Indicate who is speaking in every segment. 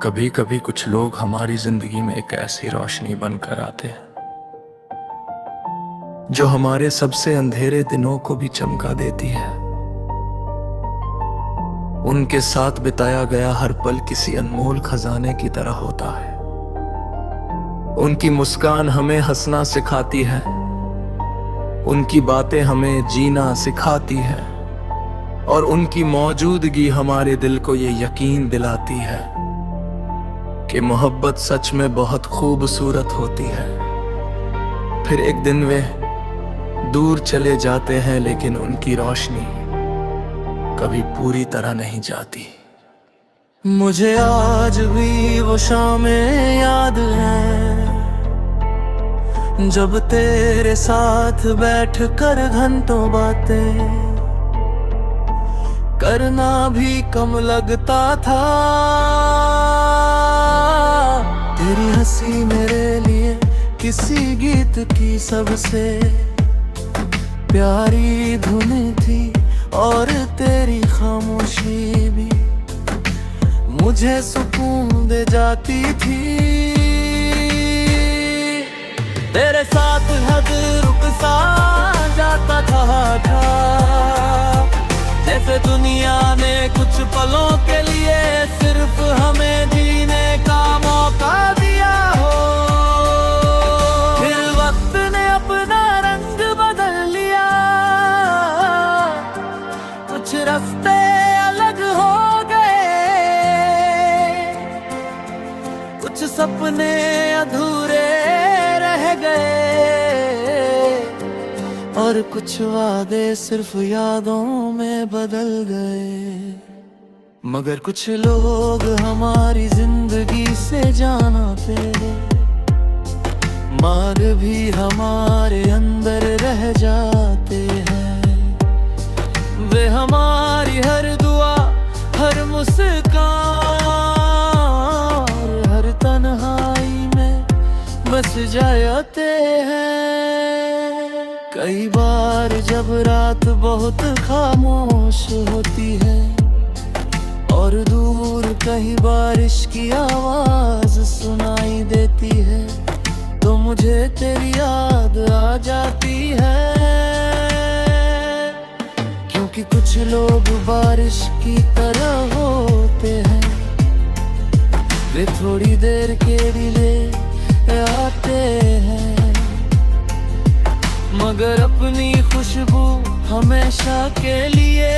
Speaker 1: कभी कभी कुछ लोग हमारी जिंदगी में एक ऐसी रोशनी बनकर आते हैं जो हमारे सबसे अंधेरे दिनों को भी चमका देती है। उनके साथ बिताया गया हर पल किसी अनमोल खजाने की तरह होता है। उनकी मुस्कान हमें हंसना सिखाती है, उनकी बातें हमें जीना सिखाती है और उनकी मौजूदगी हमारे दिल को ये यकीन दिलाती है कि मोहब्बत सच में बहुत खूबसूरत होती है। फिर एक दिन वे दूर चले जाते हैं, लेकिन उनकी रोशनी कभी पूरी तरह नहीं जाती। मुझे आज भी वो शामें याद है जब तेरे साथ बैठ कर घंटों बातें करना भी कम लगता था। तेरी हंसी मेरे लिए किसी गीत की सबसे प्यारी धुन थी और तेरी खामोशी भी मुझे सुकून दे जाती थी। तेरे साथ हद रुक सा जाता था जैसे दुनिया ने कुछ पलों के लिए सिर्फ हमें जीने का मौका दिया हो। फिर वक्त ने अपना रंग बदल लिया, कुछ रास्ते अलग हो गए, कुछ सपने अधूरे रह गए और कुछ वादे सिर्फ यादों में बदल गए। मगर कुछ लोग हमारी जिंदगी से जाना पे मार भी हमारे अंदर रह जाते हैं। वे हमारी हर दुआ, हर मुस्कान, हर तन्हाई में बस जाते हैं। कई बार जब रात बहुत खामोश होती है और दूर कहीं बारिश की आवाज सुनाई देती है, तो मुझे तेरी याद आ जाती है। क्योंकि कुछ लोग बारिश की तरह होते हैं, वे थोड़ी देर के लिए आते हैं मगर अपनी खुशबू हमेशा के लिए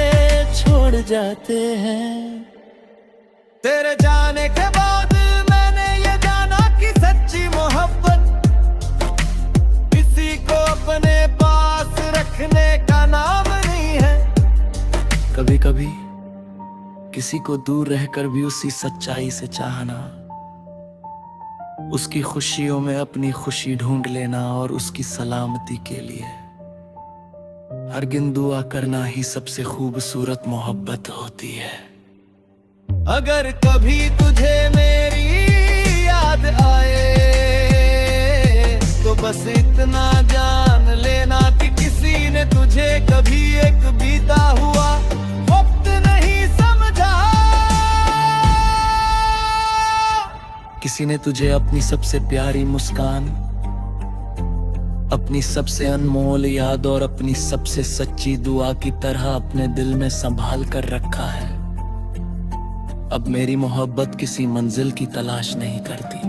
Speaker 1: छोड़ जाते हैं। तेरे जाने के बाद मैंने ये जाना कि सच्ची मोहब्बत किसी को अपने पास रखने का नाम नहीं है। कभी कभी किसी को दूर रहकर भी उसी सच्चाई से चाहना, उसकी खुशियों में अपनी खुशी ढूंढ लेना और उसकी सलामती के लिए हरगिज़ दुआ करना ही सबसे खूबसूरत मोहब्बत होती है। अगर कभी तुझे मेरी याद आए तो बस इतना जान लेना कि किसी ने तुझे कभी एक बीता हुआ वक्त नहीं समझा। किसी ने तुझे अपनी सबसे प्यारी मुस्कान, अपनी सबसे अनमोल याद और अपनी सबसे सच्ची दुआ की तरह अपने दिल में संभाल कर रखा है। अब मेरी मोहब्बत किसी मंजिल की तलाश नहीं करती,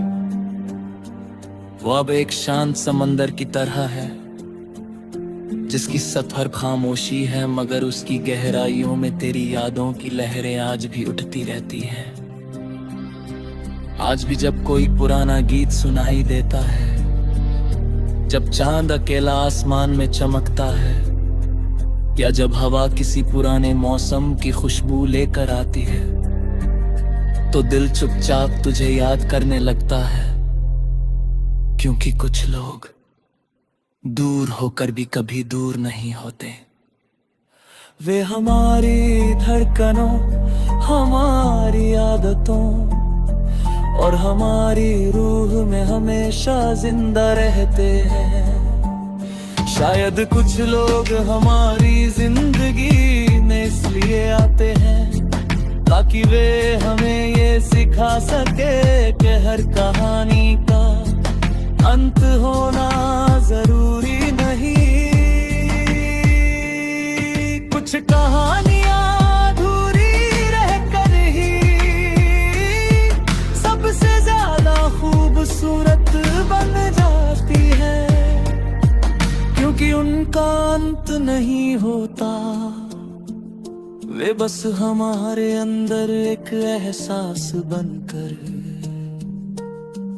Speaker 1: वो अब एक शांत समंदर की तरह है जिसकी सतह खामोशी है मगर उसकी गहराइयों में तेरी यादों की लहरें आज भी उठती रहती हैं। आज भी जब कोई पुराना गीत सुनाई देता है, जब चांद अकेला आसमान में चमकता है, या जब हवा किसी पुराने मौसम की खुशबू लेकर आती है, तो दिल चुपचाप तुझे याद करने लगता है। क्योंकि कुछ लोग दूर होकर भी कभी दूर नहीं होते। वे हमारी धड़कनों, हमारी आदतों और हमारी रूह में हमेशा जिंदा रहते हैं। शायद कुछ लोग हमारी जिंदगी में इसलिए आते हैं ताकि वे हमें ये सिखा सके कि हर कहानी का अंत होना जरूरी नहीं। कुछ कहानियां अधूरी रहकर ही सबसे ज्यादा खूबसूरत बन जाती है, क्योंकि उनका अंत नहीं होता। वे बस हमारे अंदर एक एहसास बनकर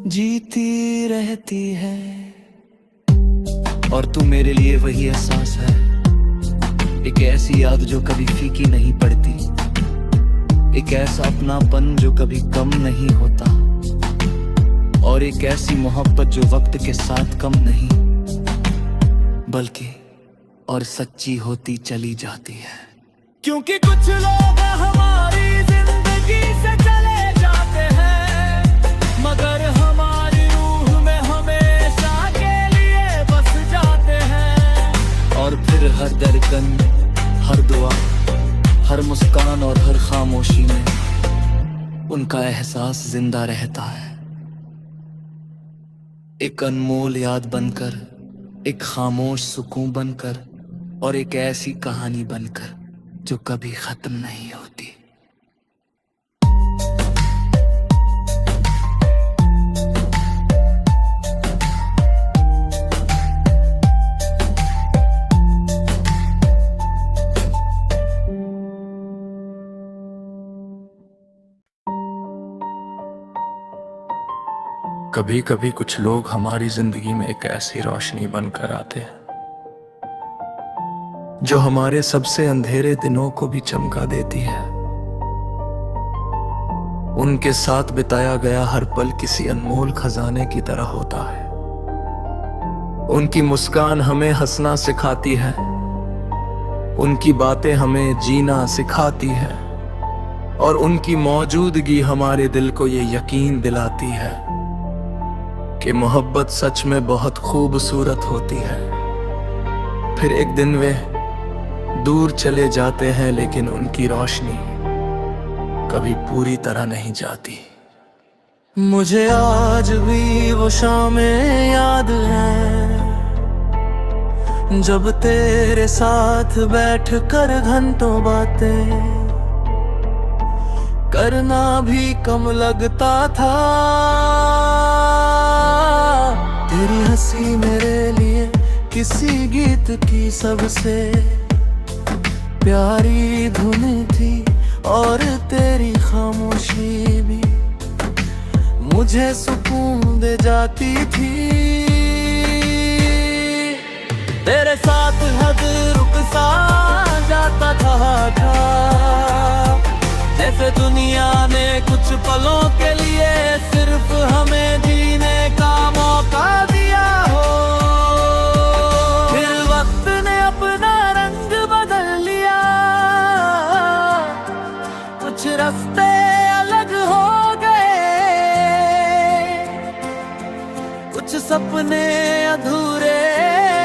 Speaker 1: जीती रहती है। और तू मेरे लिए वही एहसास है, एक ऐसी याद जो कभी फीकी नहीं पड़ती, एक ऐसा अपनापन जो कभी कम नहीं होता, और एक ऐसी मोहब्बत जो वक्त के साथ कम नहीं बल्कि और सच्ची होती चली जाती है। क्योंकि कुछ लोग हमारी जिंदगी से चले जाते हैं, मगर हमारी रूह में हमेशा के लिए बस जाते हैं। और फिर हर धड़कन, हर दुआ, हर मुस्कान और हर खामोशी में उनका एहसास जिंदा रहता है, एक अनमोल याद बनकर, एक खामोश सुकून बनकर, और एक ऐसी कहानी बनकर जो कभी खत्म नहीं होती।
Speaker 2: कभी कभी कुछ लोग हमारी जिंदगी में एक ऐसी रोशनी बनकर आते हैं जो हमारे सबसे अंधेरे दिनों को भी चमका देती है। उनके साथ बिताया गया हर पल किसी अनमोल खजाने की तरह होता है। उनकी मुस्कान हमें हंसना सिखाती है, उनकी बातें हमें जीना सिखाती है, और उनकी मौजूदगी हमारे दिल को ये यकीन दिलाती है कि मोहब्बत सच में बहुत खूबसूरत होती है। फिर एक दिन वे दूर चले जाते हैं, लेकिन उनकी रोशनी कभी पूरी तरह नहीं जाती।
Speaker 1: मुझे आज भी वो शामें याद हैं जब तेरे साथ बैठ कर घंटों बातें करना भी कम लगता था। तेरी हंसी मेरे लिए किसी गीत की सबसे प्यारी धुन थी, और तेरी खामोशी भी मुझे सुकून दे जाती थी। तेरे साथ हद रुक सा जाता था, जैसे दुनिया ने कुछ पलों के लिए सिर्फ हमें जीने का मौका दिया हो। फिर वक्त ने अपना रंग बदल लिया, कुछ रास्ते अलग हो गए, कुछ सपने अधूरे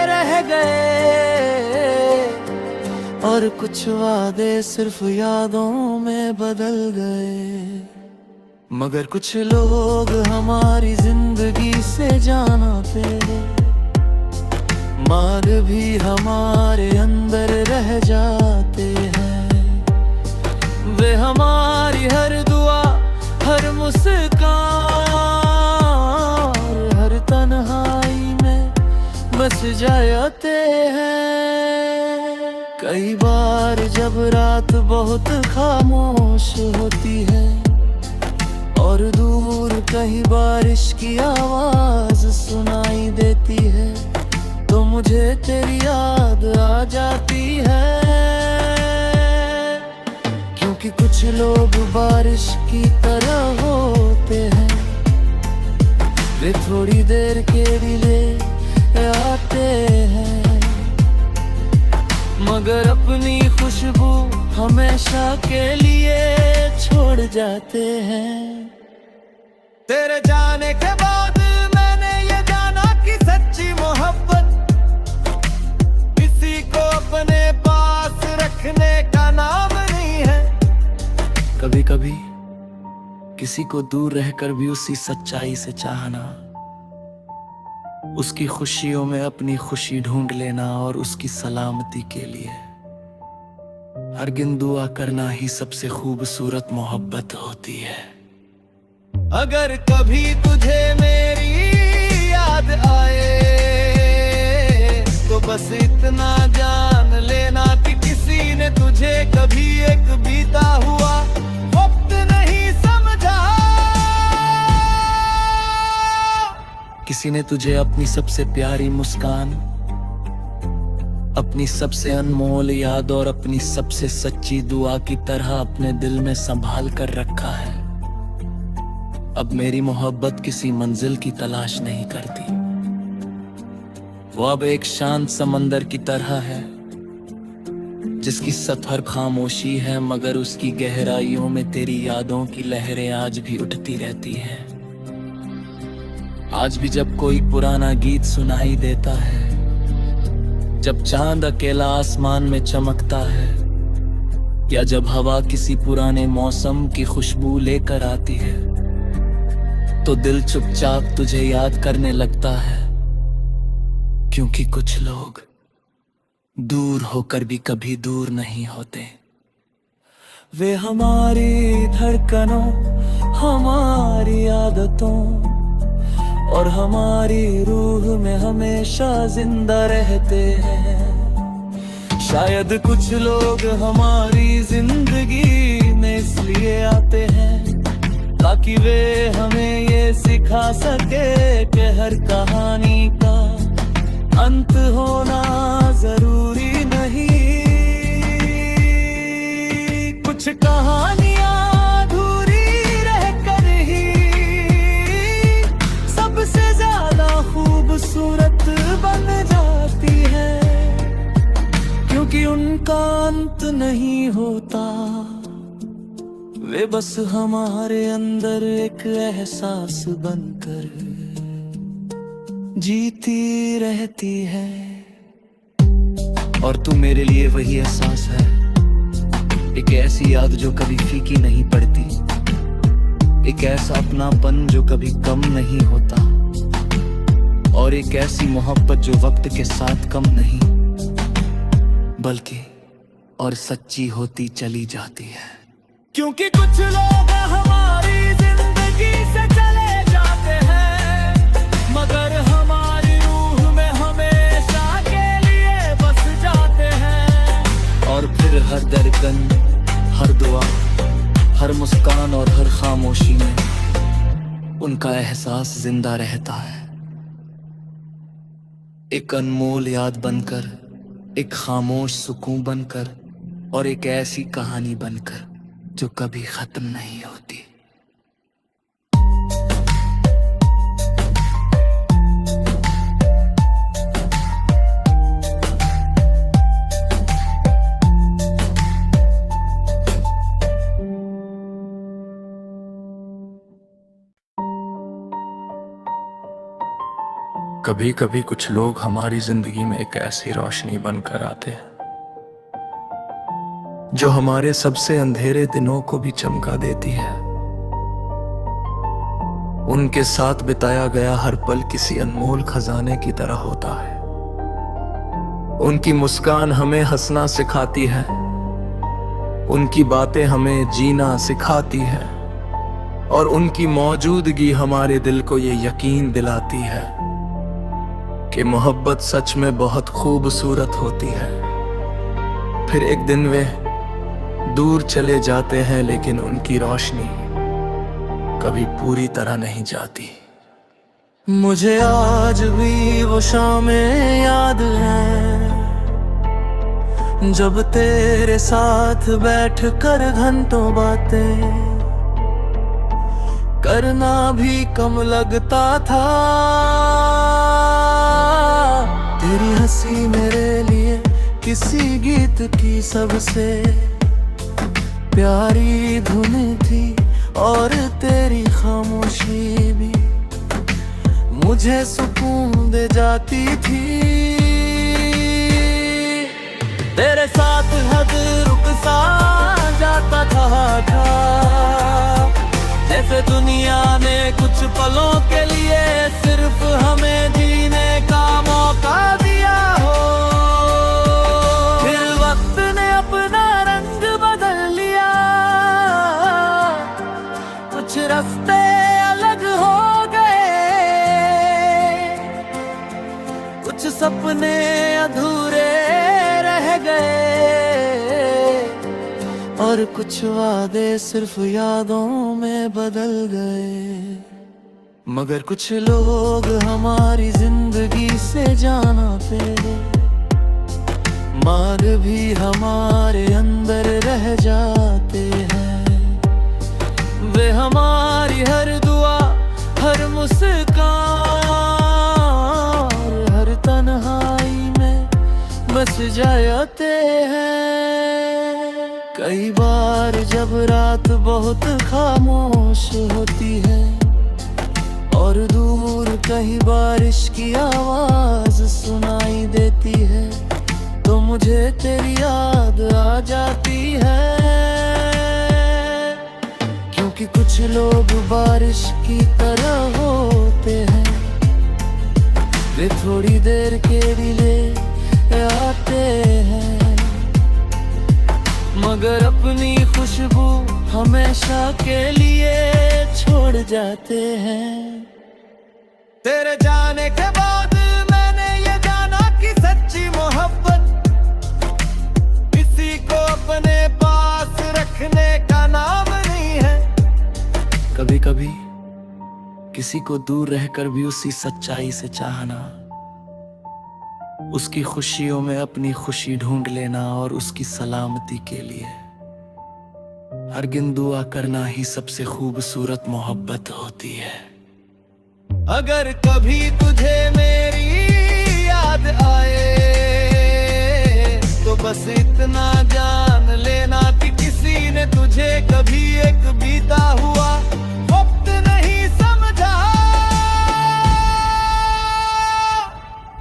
Speaker 1: रह गए, और कुछ वादे सिर्फ यादों में बदल गए। मगर कुछ लोग हमारी जिंदगी से जाना पे मार भी हमारे अंदर रह जाते हैं। वे हमारी हर दुआ, हर मुस्कान, हर तन्हाई में बस जाते हैं। कई बार जब रात बहुत खामोश होती है और दूर कहीं बारिश की आवाज सुनाई देती है, तो मुझे तेरी याद आ जाती है। क्योंकि कुछ लोग बारिश की तरह होते हैं, वे थोड़ी देर के लिए आते हैं, मगर अपनी खुशबू हमेशा के लिए छोड़ जाते हैं। तेरे जाने के बाद मैंने ये जाना कि सच्ची मोहब्बत किसी को अपने पास रखने का नाम नहीं है। कभी कभी किसी को दूर रहकर भी उसी सच्चाई से चाहना, उसकी खुशियों में अपनी खुशी ढूंढ लेना और उसकी सलामती के लिए हरगिज़ दुआ करना ही सबसे खूबसूरत मोहब्बत होती है।
Speaker 2: अगर कभी तुझे मेरी याद आए तो बस इतना जान लेना कि किसी ने तुझे कभी एक बीता हुआ वक्त नहीं समझा।
Speaker 1: किसी ने तुझे अपनी सबसे प्यारी मुस्कान, अपनी सबसे अनमोल याद और अपनी सबसे सच्ची दुआ की तरह अपने दिल में संभाल कर रखा है। अब मेरी मोहब्बत किसी मंजिल की तलाश नहीं करती, वो अब एक शांत समंदर की तरह है जिसकी सतह खामोशी है, मगर उसकी गहराइयों में तेरी यादों की लहरें आज भी उठती रहती हैं। आज भी जब कोई पुराना गीत सुनाई देता है, जब चांद अकेला आसमान में चमकता है, या जब हवा किसी पुराने मौसम की खुशबू लेकर आती है, तो दिल चुपचाप तुझे याद करने लगता है। क्योंकि कुछ लोग दूर होकर भी कभी दूर नहीं होते। वे हमारी धड़कनों, हमारी आदतों और हमारी रूह में हमेशा जिंदा रहते हैं। शायद कुछ लोग हमारी जिंदगी में इसलिए आते हैं ताकि वे हमें ये सिखा सके कि हर कहानी का अंत होना जरूरी नहीं। कुछ कहानियां अधूरी रहकर ही सबसे ज्यादा खूबसूरत बन जाती है, क्योंकि उनका अंत नहीं होता। वे बस हमारे अंदर एक एहसास बनकर जीती रहती है। और तू मेरे लिए वही एहसास है, एक ऐसी याद जो कभी फीकी नहीं पड़ती, एक ऐसा अपनापन जो कभी कम नहीं होता, और एक ऐसी मोहब्बत जो वक्त के साथ कम नहीं बल्कि और सच्ची होती चली जाती है। क्योंकि कुछ लोग हमारी जिंदगी से चले जाते हैं, मगर हमारी रूह में हमेशा के लिए बस जाते हैं। और फिर हर धड़कन, हर दुआ, हर मुस्कान और हर खामोशी में उनका एहसास जिंदा रहता है, एक अनमोल याद बनकर, एक खामोश सुकून बनकर और एक ऐसी कहानी बनकर जो कभी खत्म नहीं होती।
Speaker 2: कभी कभी कुछ लोग हमारी जिंदगी में एक ऐसी रोशनी बनकर आते हैं जो हमारे सबसे अंधेरे दिनों को भी चमका देती है। उनके साथ बिताया गया हर पल किसी अनमोल खजाने की तरह होता है। उनकी मुस्कान हमें हंसना सिखाती है, उनकी बातें हमें जीना सिखाती है, और उनकी मौजूदगी हमारे दिल को ये यकीन दिलाती है कि मोहब्बत सच में बहुत खूबसूरत होती है। फिर एक दिन वे दूर चले जाते हैं, लेकिन उनकी रोशनी कभी पूरी तरह नहीं जाती। मुझे आज भी वो शामें याद हैं जब तेरे साथ बैठकर घंटों बातें करना भी कम लगता था। तेरी हंसी मेरे लिए किसी गीत की सबसे प्यारी धुन थी, और तेरी खामोशी भी मुझे सुकून दे जाती थी। तेरे साथ हद रुक सा जाता था, जैसे
Speaker 1: दुनिया ने कुछ पलों के लिए सिर्फ हमें जीने का मौका दिया हो, फिर वक्त ने अपना रंग बदल लिया, कुछ रास्ते अलग हो गए, कुछ सपने अधूरे रह गए, और कुछ वादे सिर्फ यादों में बदल गए। मगर कुछ लोग हमारी जिंदगी से जाना पे मार भी हमारे अंदर रह जाते हैं। वे हमारी हर दुआ, हर मुस्कान, हर तन्हाई में बस जाते हैं। कई बार जब रात बहुत खामोश होती है और दूर कहीं बारिश की आवाज सुनाई देती है, तो मुझे तेरी याद आ जाती है। क्योंकि कुछ लोग बारिश की तरह होते हैं, वे थोड़ी देर के लिए आते हैं, मगर अपनी खुशबू हमेशा के लिए छोड़ जाते हैं। तेरे जाने के बाद मैंने ये जाना कि सच्ची मोहब्बत किसी को अपने पास रखने का नाम नहीं है। कभी कभी किसी को दूर रहकर भी उसी सच्चाई से चाहना, उसकी खुशियों में अपनी खुशी ढूंढ लेना और उसकी सलामती के लिए हरगिज़ दुआ करना ही सबसे खूबसूरत मोहब्बत होती है। अगर कभी तुझे मेरी याद आए तो बस इतना जान लेना कि किसी ने तुझे कभी एक बीता हुआ वक्त नहीं समझा।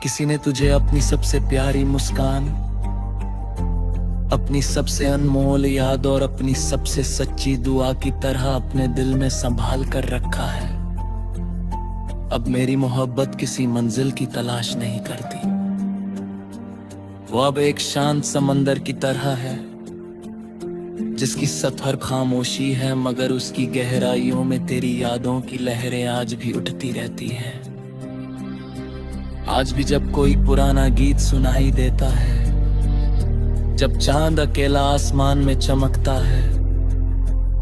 Speaker 1: किसी ने तुझे अपनी सबसे प्यारी मुस्कान, अपनी सबसे अनमोल याद और अपनी सबसे सच्ची दुआ की तरह अपने दिल में संभाल कर रखा है। अब मेरी मोहब्बत किसी मंजिल की तलाश नहीं करती, वो अब एक शांत समंदर की तरह है जिसकी सतह खामोशी है, मगर उसकी गहराइयों में तेरी यादों की लहरें आज भी उठती रहती हैं। आज भी जब कोई पुराना गीत सुनाई देता है, जब चांद अकेला आसमान में चमकता है,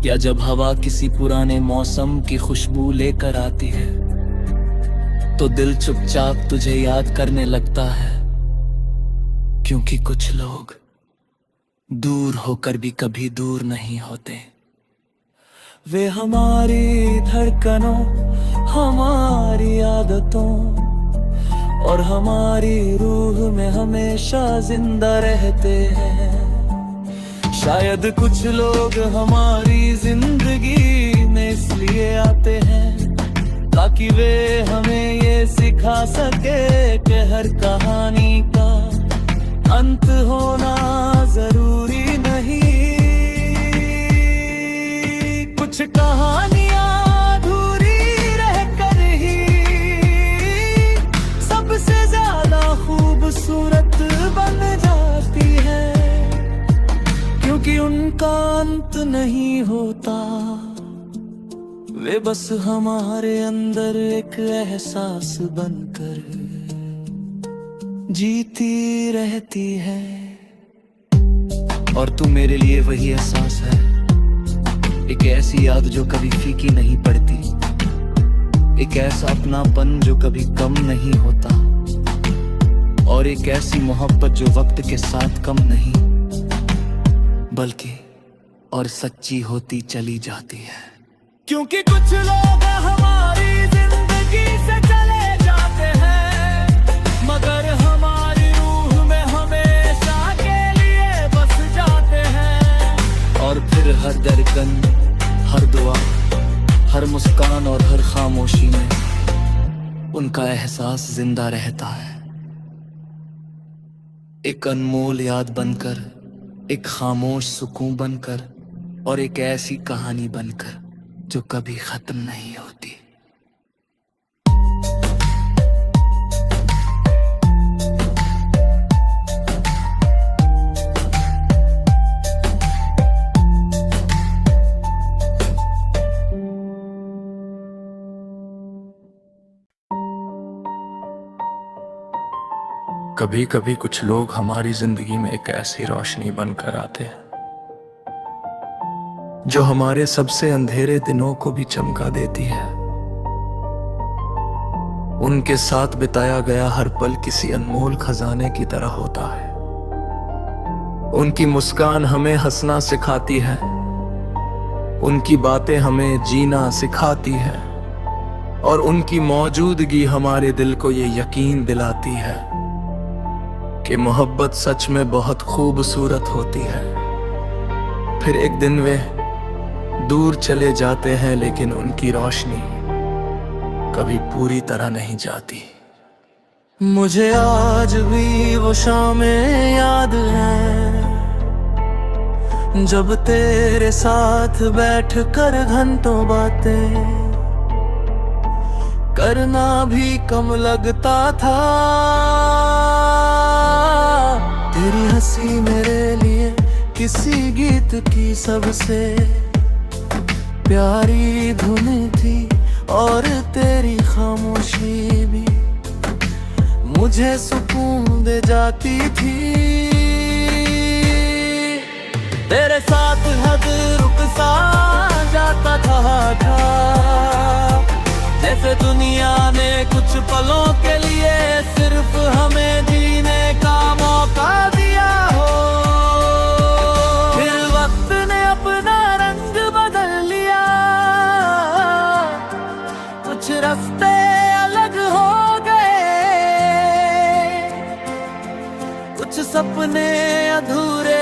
Speaker 1: या जब हवा किसी पुराने मौसम की खुशबू लेकर आती है, तो दिल चुपचाप तुझे याद करने लगता है। क्योंकि कुछ लोग दूर होकर भी कभी दूर नहीं होते, वे हमारी धड़कनों, हमारी आदतों और हमारी रूह में हमेशा जिंदा रहते हैं। शायद कुछ लोग हमारी जिंदगी में इसलिए आते हैं ताकि वे हमें ये सिखा सके कि हर कहानी का अंत होना जरूरी नहीं। कुछ कहानियां अधूरी रहकर ही सबसे ज्यादा खूबसूरत बन जाती है, क्योंकि उनका अंत नहीं होता, वे बस हमारे अंदर एक एहसास बनकर जीती रहती है। और तू मेरे लिए वही एहसास है, एक ऐसी याद जो कभी फीकी नहीं पड़ती, एक ऐसा अपनापन जो कभी कम नहीं होता, और एक ऐसी मोहब्बत जो वक्त के साथ कम नहीं बल्कि और सच्ची होती चली जाती है। क्योंकि कुछ लोग हमारी जिंदगी से चले जाते हैं, मगर हमारी रूह में हमेशा के लिए बस जाते हैं। और फिर हर धड़कन, हर दुआ, हर मुस्कान और हर खामोशी में उनका एहसास जिंदा रहता है, एक अनमोल याद बनकर, एक खामोश सुकून बनकर और एक ऐसी कहानी बनकर
Speaker 2: जो कभी खत्म नहीं होती। कभी कभी कुछ लोग हमारी जिंदगी में एक ऐसी रोशनी बनकर आते हैं जो हमारे सबसे अंधेरे दिनों को भी चमका देती है। उनके साथ बिताया गया हर पल किसी अनमोल खजाने की तरह होता है। उनकी मुस्कान हमें हंसना सिखाती है, उनकी बातें हमें जीना सिखाती है, और उनकी मौजूदगी हमारे दिल को ये यकीन दिलाती है कि मोहब्बत सच में बहुत खूबसूरत होती है। फिर एक दिन वे दूर चले जाते हैं, लेकिन उनकी रोशनी कभी पूरी तरह नहीं जाती। मुझे आज भी वो शामें याद हैं जब तेरे साथ बैठ कर घंटों बातें करना भी कम लगता था। तेरी हंसी मेरे लिए किसी गीत की सबसे प्यारी धुन थी, और तेरी खामोशी भी मुझे सुकून दे जाती थी। तेरे साथ हद रुक सा जाता था, जैसे दुनिया ने कुछ पलों के लिए सिर्फ हमें जीने का मौका दिया हो। फिर वक्त ने अपना रंग बदल लिया, कुछ रास्ते अलग हो गए, कुछ सपने अधूरे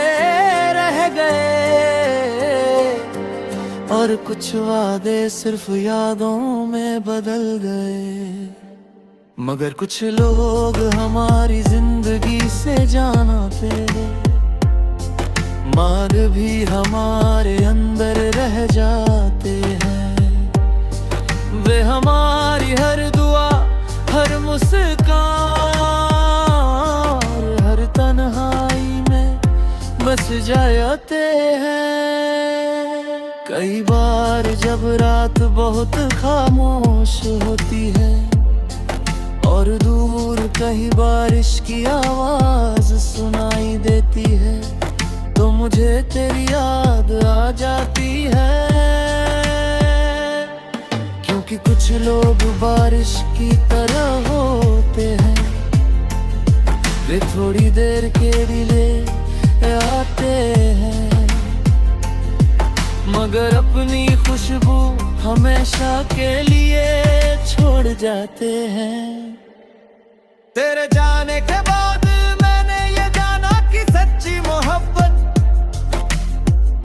Speaker 2: रह गए, और कुछ वादे सिर्फ यादों में बदल गए। मगर कुछ लोग हमारी जिंदगी से जाना थे, मार भी हमारे अंदर रह जाते हैं। वे हमारी हर दुआ, हर मुस्कान, हर तन्हाई में बस जाते हैं। कई बार जब रात बहुत खामोश होती है और दूर कहीं बारिश की आवाज सुनाई देती है, तो मुझे तेरी याद आ जाती है। क्योंकि कुछ लोग बारिश की तरह होते हैं, वे थोड़ी देर के लिए आते हैं, मगर अपनी खुशबू हमेशा के लिए छोड़ जाते हैं। तेरे जाने के बाद मैंने ये जाना कि सच्ची मोहब्बत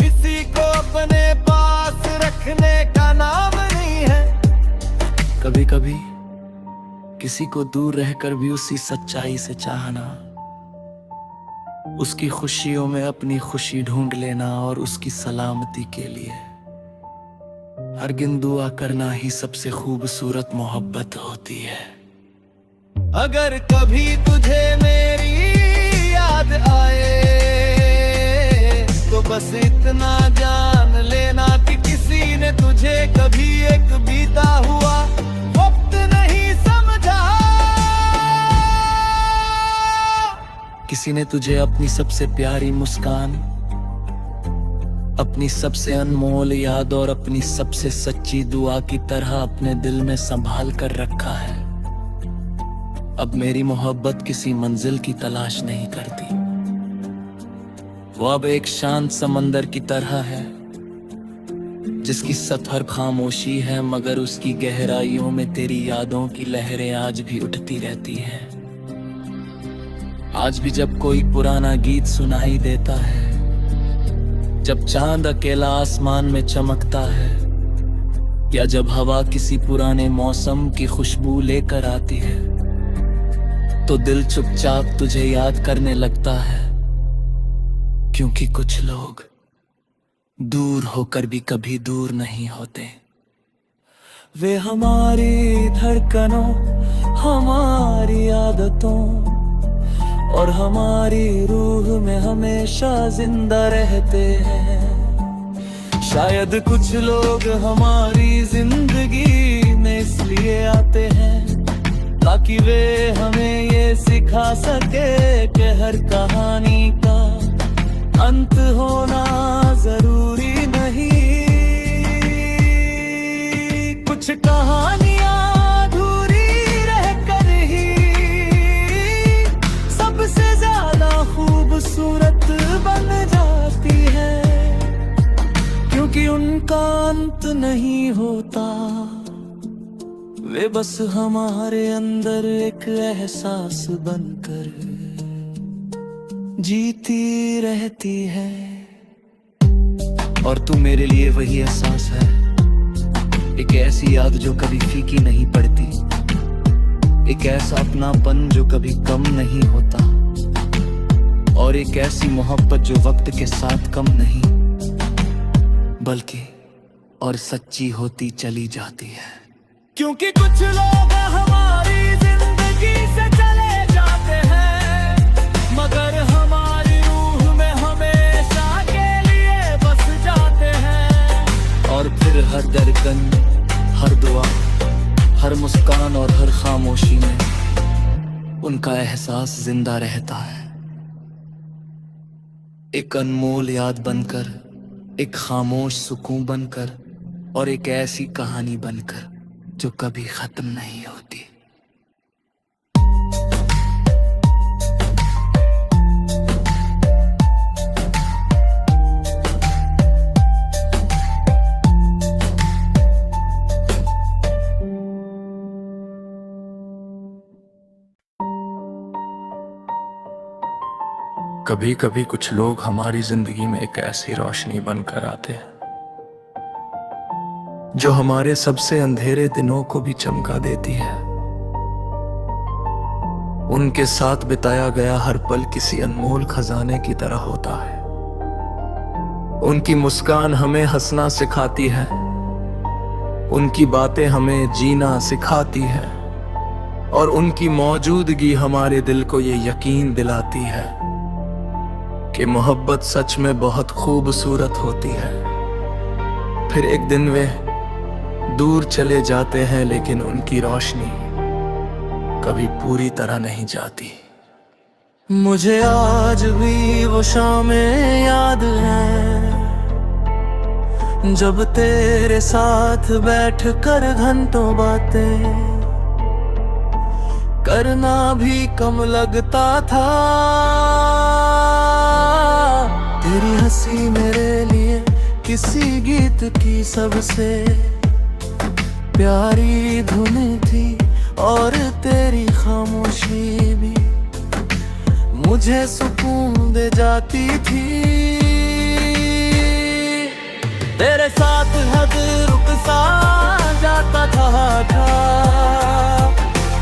Speaker 2: किसी को अपने पास रखने का नाम नहीं है। कभी कभी किसी को दूर रहकर भी उसी सच्चाई से चाहना, उसकी खुशियों में अपनी खुशी ढूंढ लेना, और उसकी सलामती के लिए हरगिज़ दुआ करना ही सबसे खूबसूरत मोहब्बत होती है। अगर कभी तुझे मेरी याद आए तो बस इतना जान लेना कि किसी ने तुझे कभी एक बीता हुआ वक्त नहीं समझा। किसी ने तुझे अपनी सबसे प्यारी मुस्कान, अपनी सबसे अनमोल याद और अपनी सबसे सच्ची दुआ की तरह अपने दिल में संभाल कर रखा है। अब मेरी मोहब्बत किसी मंजिल की तलाश नहीं करती, वो अब एक शांत समंदर की तरह है जिसकी सतह खामोशी है, मगर उसकी गहराइयों में तेरी यादों की लहरें आज भी उठती रहती हैं। आज भी जब कोई पुराना गीत सुनाई देता है, जब चांद अकेला आसमान में चमकता है, या जब हवा किसी पुराने मौसम की खुशबू लेकर आती है, तो दिल चुपचाप तुझे याद करने लगता है। क्योंकि कुछ लोग दूर होकर भी कभी दूर नहीं होते।
Speaker 1: वे हमारी धड़कनों, हमारी आदतों और हमारी रूह में हमेशा जिंदा रहते हैं। शायद कुछ लोग हमारी जिंदगी में इसलिए आते हैं ताकि वे हमें ये सिखा सके कि हर कहानी का अंत होना जरूरी नहीं। कुछ कहानियां अधूरी रहकर ही सबसे ज्यादा खूबसूरत बन जाती है, क्योंकि उनका अंत नहीं होता। वे बस हमारे अंदर एक एहसास बनकर जीती रहती है। और तू मेरे लिए वही एहसास है, एक ऐसी याद जो कभी फीकी नहीं पड़ती, एक ऐसा अपनापन जो कभी कम नहीं होता, और एक ऐसी मोहब्बत जो वक्त के साथ कम नहीं बल्कि और सच्ची होती चली जाती है। क्योंकि कुछ लोग हमारी जिंदगी से चले जाते हैं, मगर हमारी रूह में हमेशा के लिए बस जाते हैं। और फिर हर धड़कन, हर दुआ, हर मुस्कान और हर खामोशी में उनका एहसास जिंदा रहता है, एक अनमोल याद बनकर, एक खामोश सुकून बनकर और एक ऐसी कहानी बनकर जो कभी खत्म नहीं होती।
Speaker 2: कभी कभी कुछ लोग हमारी जिंदगी में एक ऐसी रोशनी बनकर आते हैं जो हमारे सबसे अंधेरे दिनों को भी चमका देती है। उनके साथ बिताया गया हर पल किसी अनमोल खजाने की तरह होता है। उनकी मुस्कान हमें हंसना सिखाती है, उनकी बातें हमें जीना सिखाती है, और उनकी मौजूदगी हमारे दिल को ये यकीन दिलाती है कि मोहब्बत सच में बहुत खूबसूरत होती है। फिर एक दिन वे दूर चले जाते हैं, लेकिन उनकी रोशनी कभी पूरी तरह नहीं जाती।
Speaker 1: मुझे आज भी वो शामें याद है जब तेरे साथ बैठकर घंटों बातें करना भी कम लगता था। तेरी हंसी मेरे लिए किसी गीत की सबसे प्यारी धुन थी, और तेरी खामोशी भी मुझे सुकून दे जाती थी। तेरे साथ हद रुक सा जाता था,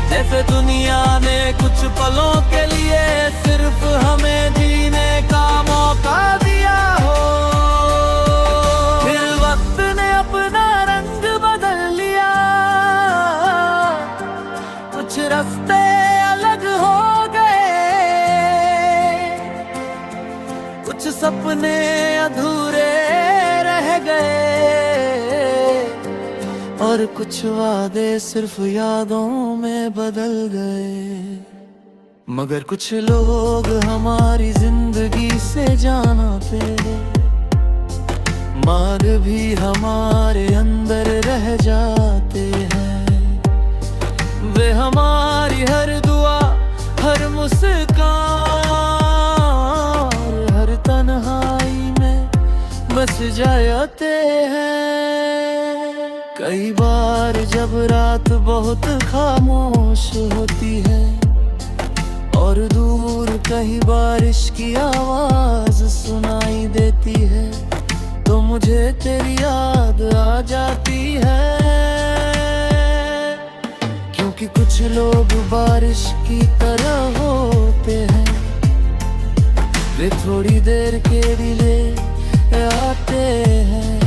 Speaker 1: जैसे दुनिया ने कुछ पलों के लिए सिर्फ हमें जीने का मौका दिया हो। फिर वक्त ने अपना रंग बदल लिया, कुछ रास्ते अलग हो गए, कुछ सपने अधूरे रह गए, और कुछ वादे सिर्फ यादों में बदल गए। मगर कुछ लोग हमारी जिंदगी से जाना पे मार भी हमारे अंदर रह जाते हैं। वे हमारी हर दुआ, हर मुस्कान, हर तन्हाई में बस जाते हैं। कई बार जब रात बहुत खामोश होती है और दूर कहीं बारिश की आवाज सुनाई देती है, तो मुझे तेरी याद आ जाती है। क्योंकि कुछ लोग बारिश की तरह होते हैं, वे थोड़ी देर के लिए आते हैं